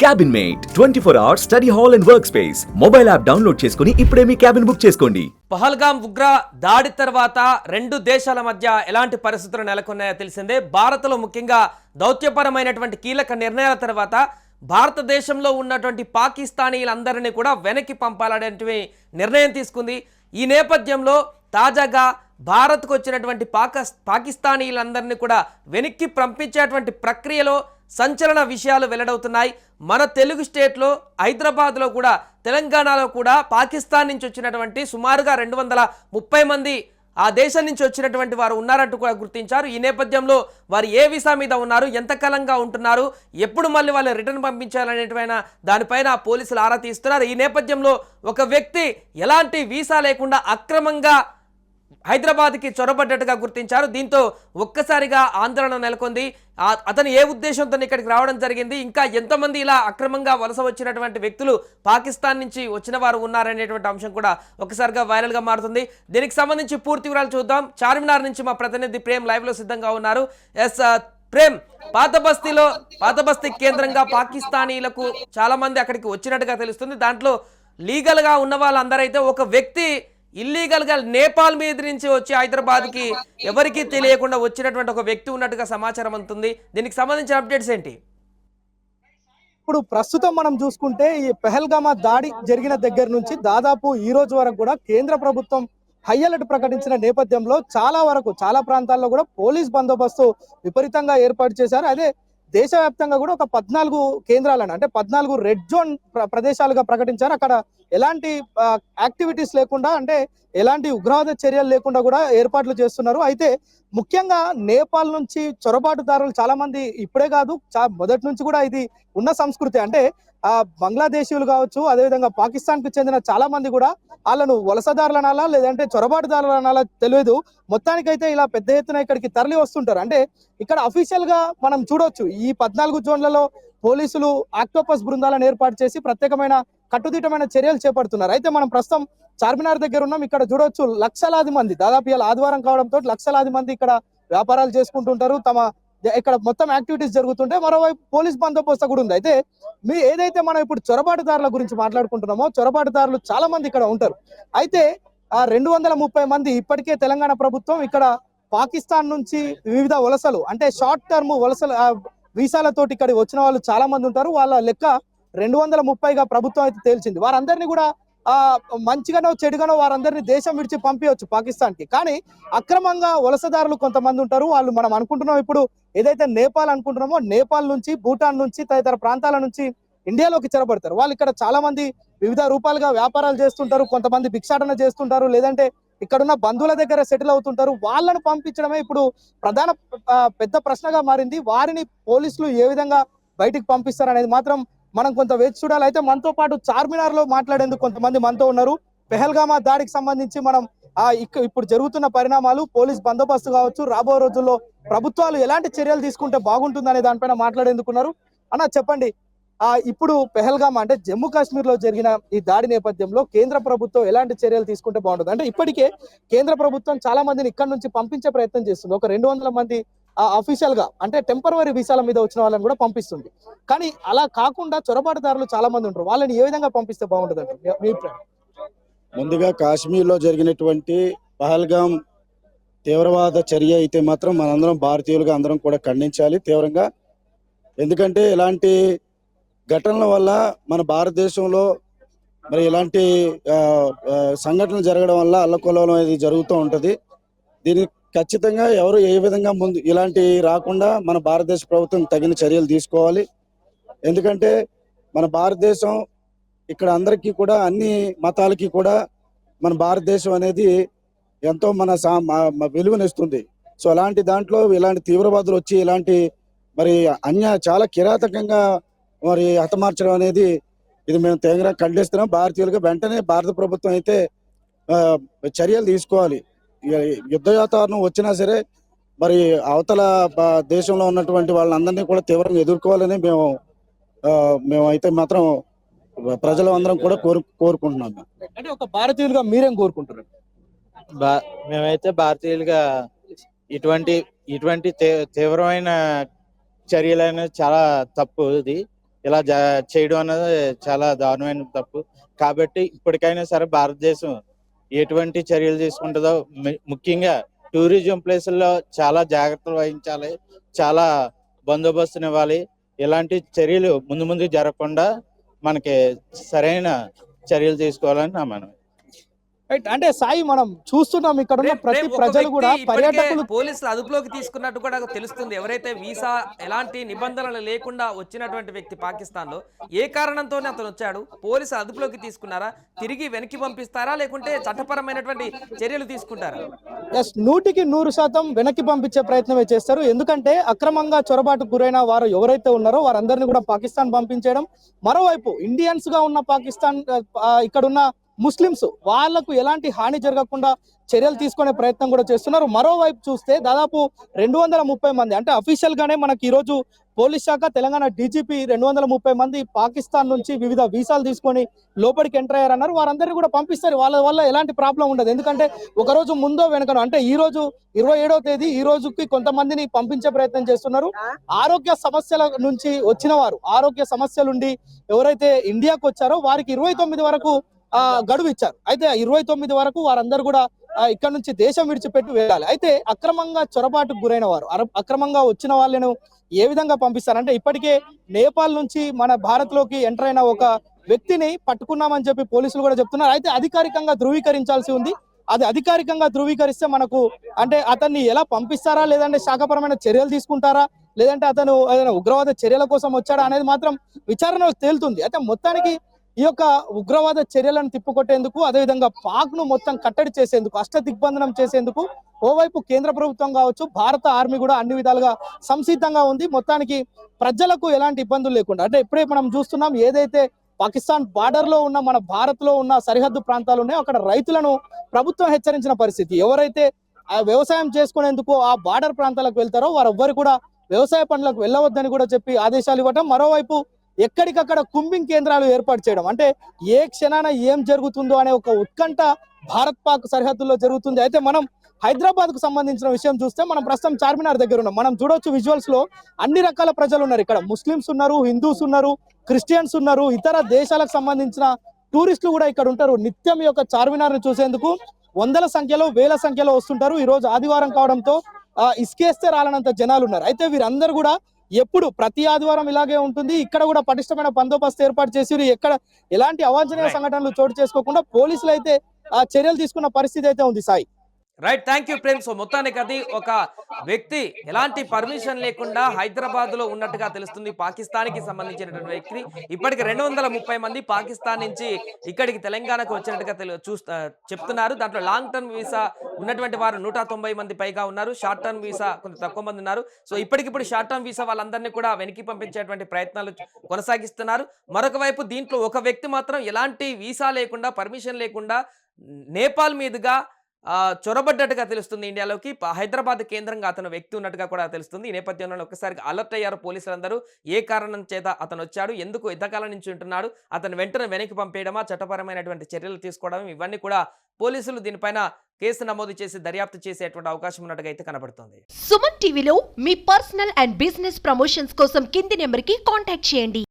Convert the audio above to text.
Cabin mate 24 hours study hall and work space mobile app download చేసుకుని ఇప్పుడే మీ cabin book చేసుకోండి. పహల్గామ్ ఉగ్ర దాడి తర్వాత రెండు దేశాల మధ్య ఎలాంటి పరిస్థితులు నెలకొన్నాయో తెలిసిందే. భారత్లో ముఖ్యంగా దౌత్యపరమైనటువంటి కీలక నిర్ణయాల తర్వాత భారతదేశంలో ఉన్నటువంటి పాకిస్తానీలందరినీ కూడా వెనక్కి పంపాలనేటువంటి నిర్ణయం తీసుకుంది. ఈ నేపథ్యంలో తాజాగా భారత్కు వచ్చినటువంటి పాకిస్తానీలందరినీ కూడా వెనక్కి పంపించేటువంటి ప్రక్రియలో సంచలన విషయాలు వెల్లడవుతున్నాయి. మన తెలుగు స్టేట్లో హైదరాబాద్లో కూడా తెలంగాణలో కూడా పాకిస్తాన్ నుంచి వచ్చినటువంటి సుమారుగా 230 మంది ఆ దేశం నుంచి వచ్చినటువంటి వారు ఉన్నారంటూ కూడా గుర్తించారు. ఈ నేపథ్యంలో వారు ఏ వీసా మీద ఉన్నారు, ఎంతకాలంగా ఉంటున్నారు, ఎప్పుడు మళ్ళీ వాళ్ళు రిటర్న్ పంపించాలనేటువంటి దానిపైన పోలీసులు ఆరా తీస్తున్నారు. ఈ నేపథ్యంలో ఒక వ్యక్తి ఎలాంటి వీసా లేకుండా అక్రమంగా హైదరాబాద్కి చొరబడ్డట్టుగా గుర్తించారు. దీంతో ఒక్కసారిగా ఆందోళన నెలకొంది. అతను ఏ ఉద్దేశంతో ఇక్కడికి రావడం జరిగింది, ఇంకా ఎంతమంది ఇలా అక్రమంగా వలస వచ్చినటువంటి వ్యక్తులు పాకిస్తాన్ నుంచి వచ్చిన వారు ఉన్నారనేటువంటి అంశం కూడా ఒకసారిగా వైరల్గా మారుతుంది. దీనికి సంబంధించి పూర్తి వివరాలు చూద్దాం. చార్మినార్ నుంచి మా ప్రతినిధి ప్రేమ్ లైవ్లో సిద్ధంగా ఉన్నారు. ప్రేమ్, పాత బస్తీ కేంద్రంగా పాకిస్తానీలకు చాలా మంది అక్కడికి వచ్చినట్టుగా తెలుస్తుంది. దాంట్లో లీగల్గా ఉన్న వాళ్ళందరైతే ఒక వ్యక్తి ఇల్లీగల్ గా నేపాల్ మీద నుంచి వచ్చి హైదరాబాద్ కి ఎవరికి తెలియకుండా వచ్చినటువంటి ఒక వ్యక్తి ఉన్నట్టుగా సమాచారం అందుతుంది. దీనికి సంబంధించిన అప్డేట్స్ ఏంటి? ఇప్పుడు ప్రస్తుతం మనం చూసుకుంటే ఈ పెహల్గామా దాడి జరిగిన దగ్గర నుంచి దాదాపు ఈ రోజు వరకు కూడా కేంద్ర ప్రభుత్వం హై అలర్ట్ ప్రకటించిన నేపథ్యంలో చాలా ప్రాంతాల్లో కూడా పోలీస్ బందోబస్తు విపరీతంగా ఏర్పాటు చేశారు. అదే దేశవ్యాప్తంగా కూడా ఒక 14 కేంద్రాలను, అంటే 14 రెడ్ జోన్ ప్రదేశాలుగా ప్రకటించారు. అక్కడ ఎలాంటి యాక్టివిటీస్ లేకుండా, అంటే ఎలాంటి ఉగ్రవాద చర్యలు లేకుండా కూడా ఏర్పాట్లు చేస్తున్నారు. అయితే ముఖ్యంగా నేపాల్ నుంచి చొరబాటుదారులు చాలా మంది ఇప్పుడే కాదు, మొదటి నుంచి కూడా ఇది ఉన్న సంస్కృతి. అంటే బంగ్లాదేశీయులు కావచ్చు, అదేవిధంగా పాకిస్తాన్ కు చెందిన చాలా మంది కూడా వాళ్ళను వలసదారులు అనాలా లేదంటే చొరబాటుదారులు అనాలా తెలియదు, మొత్తానికైతే ఇలా పెద్ద ఎత్తున ఇక్కడికి తరలి వస్తుంటారు. అంటే ఇక్కడ అఫీషియల్ గా మనం చూడొచ్చు, ఈ 14 జోన్లలో పోలీసులు ఆక్టోపస్ బృందాలను ఏర్పాటు చేసి ప్రత్యేకమైన కట్టుదిట్టమైన చర్యలు చేపడుతున్నారు. అయితే మనం ప్రస్తుతం చార్మినార్ దగ్గర ఉన్నాం. ఇక్కడ చూడొచ్చు లక్షలాది మంది, దాదాపు ఇలా ఆదివారం కావడంతో లక్షలాది మంది ఇక్కడ వ్యాపారాలు చేసుకుంటుంటారు. ఇక్కడ మొత్తం యాక్టివిటీస్ జరుగుతుంటే మరోవైపు పోలీస్ బందోబస్తు కూడా ఉంది. అయితే ఏదైతే మనం ఇప్పుడు చొరబాటుదారుల గురించి మాట్లాడుకుంటున్నామో, చొరబాటుదారులు చాలా మంది ఇక్కడ ఉంటారు. అయితే 230 మంది ఇప్పటికే తెలంగాణ ప్రభుత్వం ఇక్కడ పాకిస్తాన్ నుంచి వివిధ వలసలు, అంటే షార్ట్ టర్మ్ వలసలు వీసాలతోటి ఇక్కడ వచ్చిన వాళ్ళు చాలా మంది ఉంటారు. వాళ్ళ లెక్క 230గా ప్రభుత్వం అయితే తేల్చింది. వారందరినీ కూడా మంచిగానో చెడుగానో వారందరినీ దేశం విడిచి పంపించవచ్చు పాకిస్తాన్ కి. కానీ అక్రమంగా వలసదారులు కొంతమంది ఉంటారు. వాళ్ళు మనం అనుకుంటున్నాం ఇప్పుడు ఏదైతే నేపాల్ అనుకుంటున్నామో, నేపాల్ నుంచి, భూటాన్ నుంచి, తదితర ప్రాంతాల నుంచి ఇండియాలోకి చెరబడతారు. వాళ్ళు ఇక్కడ చాలా మంది వివిధ రూపాలుగా వ్యాపారాలు చేస్తుంటారు, కొంతమంది భిక్షాటన చేస్తుంటారు, లేదంటే ఇక్కడున్న బంధువుల దగ్గర సెటిల్ అవుతుంటారు. వాళ్ళను పంపించడమే ఇప్పుడు ప్రధాన పెద్ద ప్రశ్నగా మారింది. వారిని పోలీసులు ఏ విధంగా బయటికి పంపిస్తారు అనేది మాత్రం మనం కొంత వేచి చూడాలి. అయితే మనతో పాటు చార్మినార్ లో మాట్లాడేందుకు కొంతమంది మనతో ఉన్నారు. పెహల్గామా దాడికి సంబంధించి మనం ఇప్పుడు జరుగుతున్న పరిణామాలు, పోలీస్ బందోబస్తు కావచ్చు, రాబోయే రోజుల్లో ప్రభుత్వాలు ఎలాంటి చర్యలు తీసుకుంటే బాగుంటుందనే దానిపైన మాట్లాడేందుకున్నారు. అన్న చెప్పండి, ఇప్పుడు పెహల్గామా అంటే జమ్మూ కాశ్మీర్ లో జరిగిన ఈ దాడి నేపథ్యంలో కేంద్ర ప్రభుత్వం ఎలాంటి చర్యలు తీసుకుంటే బాగుంటుంది? అంటే ఇప్పటికే కేంద్ర ప్రభుత్వం చాలా మందిని ఇక్కడ నుంచి పంపించే ప్రయత్నం చేస్తుంది. ఒక 200 మంది అఫీషియల్ గా, అంటే టెంపరవరీ వీసాల మీద వచ్చిన వాళ్ళని కూడా పంపిస్తుంది. కానీ అలా కాకుండా చొరబాటుదారులు చాలా మంది ఉంటారు. వాళ్ళని ఏ విధంగా పంపిస్తే బాగుంటుంది అంటే మీ అభిప్రాయం? ముందుగా కాశ్మీర్ లో జరిగినటువంటి పహల్గామ్ తీవ్రవాద చర్య అయితే మాత్రం మనందరం భారతీయులుగా అందరం కూడా ఖండించాలి తీవ్రంగా. ఎందుకంటే ఇలాంటి ఘటనల వల్ల మన భారతదేశంలో మరి ఇలాంటి సంఘటనలు జరగడం వల్ల అల్లకొల్లోలం అనేది జరుగుతూ ఉంటుంది. దీనికి ఖచ్చితంగా ఎవరు ఏ విధంగా ముందు ఇలాంటి రాకుండా మన భారతదేశ ప్రభుత్వం తగిన చర్యలు తీసుకోవాలి. ఎందుకంటే మన భారతదేశం ఇక్కడ అందరికీ కూడా, అన్ని మతాలకి కూడా మన భారతదేశం అనేది ఎంతో మన విలువనిస్తుంది. సో అలాంటి దాంట్లో ఇలాంటి తీవ్రవాదులు వచ్చి ఇలాంటి మరి చాలా కిరాతకంగా మరి హతమార్చడం అనేది ఇది మేము తీవ్రంగా ఖండిస్తున్నాం. భారతీయులుగా వెంటనే భారత ప్రభుత్వం అయితే చర్యలు తీసుకోవాలి. యుద్ధ వాతావరణం వచ్చినా సరే మరి అవతల దేశంలో ఉన్నటువంటి వాళ్ళందరినీ కూడా తీవ్రంగా ఎదుర్కోవాలని మేమైతే మాత్రం ప్రజలు అందరం కూడా కోరుకుంటున్నాం. అంటే ఒక భారతీయులుగా మీరేం కోరుకుంటున్నారు? మేమైతే భారతీయులుగా ఇటువంటి తీవ్రమైన చర్యలు అనేది చాలా తప్పు. ఇది ఇలా చేయడం అనేది చాలా దారుణమైన తప్పు. కాబట్టి ఇప్పటికైనా సరే భారతదేశం ఎటువంటి చర్యలు తీసుకుంటుందో, ముఖ్యంగా టూరిజం ప్లేసుల్లో చాలా జాగ్రత్తలు వహించాలి, చాలా బందోబస్తునివ్వాలి. ఇలాంటి చర్యలు ముందు ముందు జరగకుండా మనకి సరైన చర్యలు తీసుకోవాలని నా మనవి. రైట్. అంటే సాయి మనం చూస్తున్నాం ఇక్కడ ఉన్న ప్రతి రేపు ఒక ప్రజలు వ్యక్తి కూడా ఇప్పటికే పర్యాటకులు పోలీసులు అదుపులోకి తీసుకున్నట్టు కూడా తెలుస్తుంది. ఎవరైతే వీసా ఎలాంటి నిబంధనలు లేకుండా వచ్చినటువంటి వ్యక్తి పాకిస్తాన్ లో ఏ కారణంతోనే అతను వచ్చాడు, పోలీసులు అదుపులోకి తీసుకున్నారా, తిరిగి వెనక్కి పంపిస్తారా, లేకుంటే చట్టపరమైనటువంటి చర్యలు తీసుకుంటారా? 100% వెనక్కి పంపించే ప్రయత్నమే చేస్తారు. ఎందుకంటే అక్రమంగా చొరబాటుకు గురైన వారు ఎవరైతే ఉన్నారో వారందరినీ కూడా పాకిస్తాన్ పంపించడం, మరోవైపు ఇండియన్స్ గా ఉన్న పాకిస్తాన్ ఇక్కడున్న ముస్లిమ్స్ వాళ్లకు ఎలాంటి హాని జరగకుండా చర్యలు తీసుకునే ప్రయత్నం కూడా చేస్తున్నారు. మరోవైపు చూస్తే దాదాపు 230 మంది, అంటే అఫీషియల్ గానే మనకి ఈ రోజు పోలీస్ శాఖ తెలంగాణ డీజీపీ 230 మంది పాకిస్తాన్ నుంచి వివిధ వీసాలు తీసుకొని లోపలికి ఎంటర్ అయ్యారన్నారు. వారందరినీ కూడా పంపిస్తారు. వాళ్ళ వల్ల ఎలాంటి ప్రాబ్లం ఉండదు. ఎందుకంటే ఒక రోజు ముందో వెనకనో, అంటే ఈ రోజు 27వ తేదీ ఈ రోజుకి కొంతమందిని పంపించే ప్రయత్నం చేస్తున్నారు. ఆరోగ్య సమస్యల నుంచి వచ్చిన వారు, ఆరోగ్య సమస్యలుండి ఎవరైతే ఇండియాకు వచ్చారో వారికి 29 వరకు గడువు ఇచ్చారు. అయితే 29 వరకు వారందరూ కూడా ఇక్కడ నుంచి దేశం విడిచిపెట్టి వెళ్ళాలి. అయితే అక్రమంగా చొరబాటుకు గురైన వారు, అక్రమంగా వచ్చిన వాళ్ళను ఏ విధంగా పంపిస్తారంటే, ఇప్పటికే నేపాల్ నుంచి మన భారత్ లోకి ఎంటర్ అయిన ఒక వ్యక్తిని పట్టుకున్నామని చెప్పి పోలీసులు కూడా చెప్తున్నారు. అయితే అధికారికంగా ధృవీకరించాల్సి ఉంది. అది అధికారికంగా ధృవీకరిస్తే మనకు అంటే అతన్ని ఎలా పంపిస్తారా, లేదంటే శాఖపరమైన చర్యలు తీసుకుంటారా, లేదంటే అతను ఏదైనా ఉగ్రవాద చర్యల కోసం వచ్చాడా అనేది మాత్రం విచారణ తేలుతుంది. అయితే మొత్తానికి ఈ యొక్క ఉగ్రవాద చర్యలను తిప్పుకొట్టేందుకు, అదేవిధంగా పాక్ ను మొత్తం కట్టడి చేసేందుకు, అష్టదిగ్బంధనం చేసేందుకు ఓవైపు కేంద్ర ప్రభుత్వం కావచ్చు, భారత ఆర్మీ కూడా అన్ని విధాలుగా సంసిద్ధంగా ఉంది. మొత్తానికి ప్రజలకు ఎలాంటి ఇబ్బందులు లేకుండా, అంటే ఇప్పుడే మనం చూస్తున్నాం ఏదైతే పాకిస్తాన్ బార్డర్ లో ఉన్న మన భారత్ లో ఉన్న సరిహద్దు ప్రాంతాలు ఉన్నాయో అక్కడ రైతులను ప్రభుత్వం హెచ్చరించిన పరిస్థితి. ఎవరైతే వ్యవసాయం చేసుకునేందుకు ఆ బార్డర్ ప్రాంతాలకు వెళ్తారో వారెవ్వరు కూడా వ్యవసాయ పనులకు వెళ్ళవద్దని కూడా చెప్పి ఆదేశాలు ఇవ్వటం, మరోవైపు ఎక్కడికక్కడ కుంబింగ్ కేంద్రాలు ఏర్పాటు చేయడం, అంటే ఏ క్షణాన ఏం జరుగుతుందో అనే ఒక ఉత్కంఠ భారత్ పాక్ సరిహద్దుల్లో జరుగుతుంది. అయితే మనం హైదరాబాద్ కు సంబంధించిన విషయం చూస్తే మనం ప్రస్తుతం చార్మినార్ దగ్గర ఉన్నాం. మనం చూడొచ్చు విజువల్స్ లో అన్ని రకాల ప్రజలు ఉన్నారు. ఇక్కడ ముస్లిమ్స్ ఉన్నారు, హిందూస్ ఉన్నారు, క్రిస్టియన్స్ ఉన్నారు, ఇతర దేశాలకు సంబంధించిన టూరిస్టులు కూడా ఇక్కడ ఉంటారు. నిత్యం ఈ యొక్క చార్మినార్ ను చూసేందుకు వందల సంఖ్యలో, వేల సంఖ్యలో వస్తుంటారు. ఈ రోజు ఆదివారం కావడంతో ఇసుకేస్తే రాలనంత జనాలు ఉన్నారు. అయితే వీరందరూ కూడా ఎప్పుడు ప్రతి ఆదివారం ఇలాగే ఉంటుంది. ఇక్కడ కూడా పటిష్టమైన బందోబస్తు ఏర్పాటు చేసి ఎక్కడ ఎలాంటి అవాంఛనీయ సంఘటనలు చోటు చేసుకోకుండా పోలీసులు అయితే చర్యలు తీసుకున్న పరిస్థితి అయితే ఉంది. Sai, right, thank you Prem. So మొత్తానికి అది ఒక వ్యక్తి ఎలాంటి పర్మిషన్ లేకుండా హైదరాబాద్ లో ఉన్నట్టుగా తెలుస్తుంది. పాకిస్తాన్కి సంబంధించినటువంటి వ్యక్తి ఇప్పటికి 230 మంది పాకిస్తాన్ నుంచి ఇక్కడికి తెలంగాణకు వచ్చినట్టుగా చెప్తున్నారు. దాంట్లో లాంగ్ టర్మ్ వీసా ఉన్నటువంటి వారు 190 మంది పైగా ఉన్నారు. షార్ట్ టర్మ్ వీసా కొంత తక్కువ మంది ఉన్నారు. సో ఇప్పటికిప్పుడు షార్ట్ టర్మ్ వీసా వాళ్ళందరినీ కూడా వెనక్కి పంపించేటువంటి ప్రయత్నాలు కొనసాగిస్తున్నారు. మరొక వైపు దీంట్లో ఒక వ్యక్తి మాత్రం ఎలాంటి వీసా లేకుండా, పర్మిషన్ లేకుండా నేపాల్ మీదుగా చొరబడ్డట్టుగా తెలుస్తుంది. ఇండియాలోకి హైదరాబాద్ కేంద్రంగా అతను వ్యక్తి ఉన్నట్టుగా కూడా తెలుస్తుంది. ఈ నేపథ్యంలో ఒక్కసారి అలర్ట్ అయ్యారు పోలీసులందరూ. ఏ కారణం చేత అతను వచ్చాడు, ఎందుకు ఎంతకాలం నుంచి ఉంటున్నాడు, అతను వెంటనే వెనక్కి పంపేయడమా, చట్టపరమైనటువంటి చర్యలు తీసుకోవడం, ఇవన్నీ కూడా పోలీసులు దీనిపైన కేసు నమోదు చేసి దర్యాప్తు చేసేటువంటి అవకాశం ఉన్నట్టుగా అయితే కనబడుతుంది. సుమన్ టీవీలో మీ పర్సనల్ అండ్ బిజినెస్ ప్రమోషన్స్ కోసం కింది నెంబర్కి కాంటాక్ట్ చేయండి.